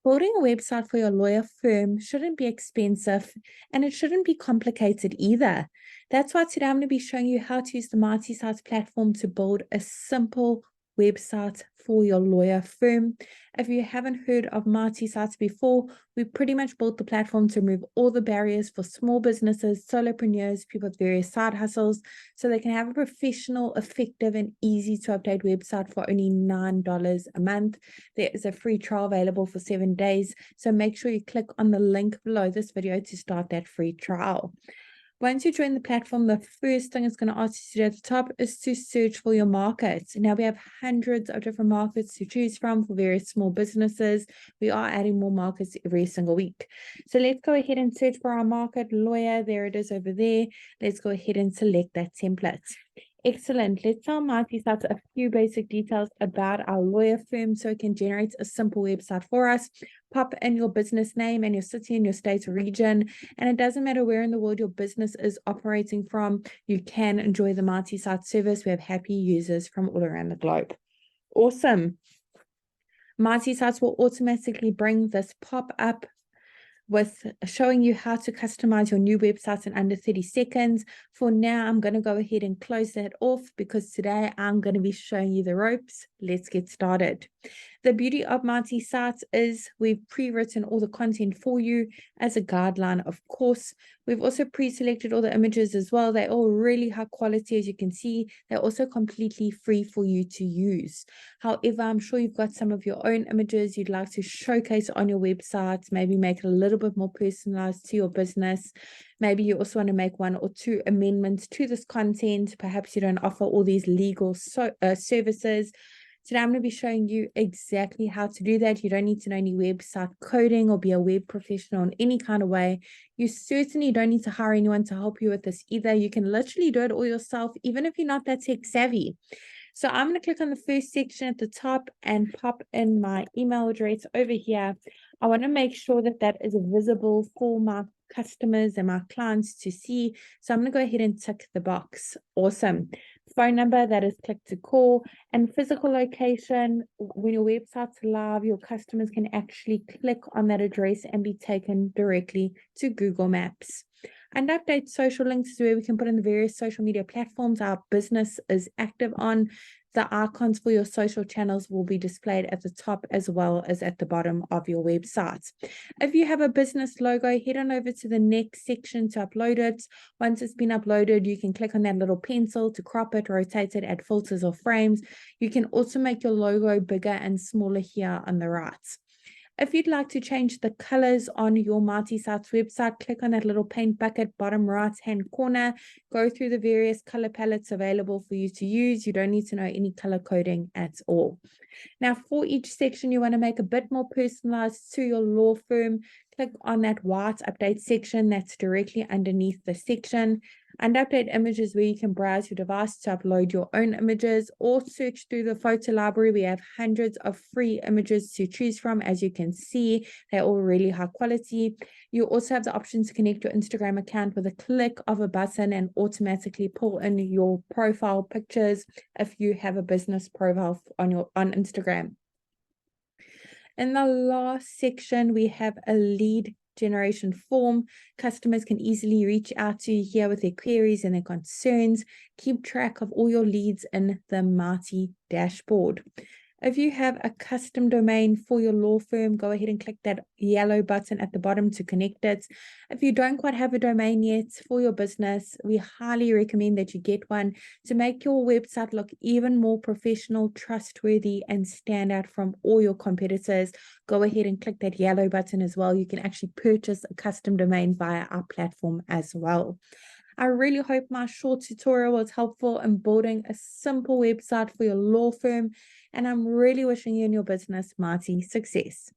Building a website for your lawyer firm shouldn't be expensive and it shouldn't be complicated either. That's why today I'm going to be showing you how to use the Marty Sites platform to build a simple website for your lawyer firm. If you haven't heard of Marty Sites before, we pretty much built the platform to remove all the barriers for small businesses, solopreneurs, people with various side hustles, so they can have a professional, effective, and easy to update website for only $9 a month. There is a free trial available for 7 days, so make sure you click on the link below this video to start that free trial. Once you join the platform, the first thing it's going to ask you to do at the top is to search for your market. Now we have hundreds of different markets to choose from for various small businesses. We are adding more markets every single week. So let's go ahead and search for our market, lawyer. There it is over there. Let's go ahead and select that template. Excellent. Let's tell Marty Sites a few basic details about our lawyer firm so it can generate a simple website for us. Pop in your business name and your city and your state or region. And it doesn't matter where in the world your business is operating from, you can enjoy the Marty Sites service. We have happy users from all around the globe. Awesome. Marty Sites will automatically bring this pop-up with showing you how to customize your new websites in under 30 seconds. For now, I'm going to go ahead and close that off because today I'm going to be showing you the ropes. Let's get started. The beauty of Marty Sites is we've pre-written all the content for you as a guideline, of course. We've also pre-selected all the images as well. They're all really high quality, as you can see. They're also completely free for you to use. However, I'm sure you've got some of your own images you'd like to showcase on your website, maybe make it a little bit more personalized to your business. Maybe you also want to make 1 or 2 amendments to this content. Perhaps you don't offer all these legal services. Today, I'm going to be showing you exactly how to do that. You don't need to know any website coding or be a web professional in any kind of way. You certainly don't need to hire anyone to help you with this either. You can literally do it all yourself, even if you're not that tech savvy. So I'm going to click on the first section at the top and pop in my email address over here. I want to make sure that that is visible for my customers and my clients to see. So I'm going to go ahead and tick the box. Awesome. Phone number, that is click to call, and physical location. When your website's live, your customers can actually click on that address and be taken directly to Google Maps. And update social links is where we can put in the various social media platforms our business is active on. The icons for your social channels will be displayed at the top as well as at the bottom of your website. If you have a business logo, head on over to the next section to upload it. Once it's been uploaded, you can click on that little pencil to crop it, rotate it, add filters or frames. You can also make your logo bigger and smaller here on the right. If you'd like to change the colors on your Marty Sites website, click on that little paint bucket bottom right hand corner. Go through the various color palettes available for you to use. You don't need to know any color coding at all. Now, for each section you want to make a bit more personalized to your law firm, click on that white update section that's directly underneath the section. And update images where you can browse your device to upload your own images or search through the photo library. We have hundreds of free images to choose from. As you can see, they're all really high quality. You also have the option to connect your Instagram account with a click of a button and automatically pull in your profile pictures if you have a business profile on Instagram. In the last section, we have a lead generation form. Customers can easily reach out to you here with their queries and their concerns. Keep track of all your leads in the Marty dashboard. If you have a custom domain for your law firm, go ahead and click that yellow button at the bottom to connect it. If you don't quite have a domain yet for your business, we highly recommend that you get one to make your website look even more professional, trustworthy, and stand out from all your competitors. Go ahead and click that yellow button as well. You can actually purchase a custom domain via our platform as well. I really hope my short tutorial was helpful in building a simple website for your law firm, and I'm really wishing you and your business Marty success.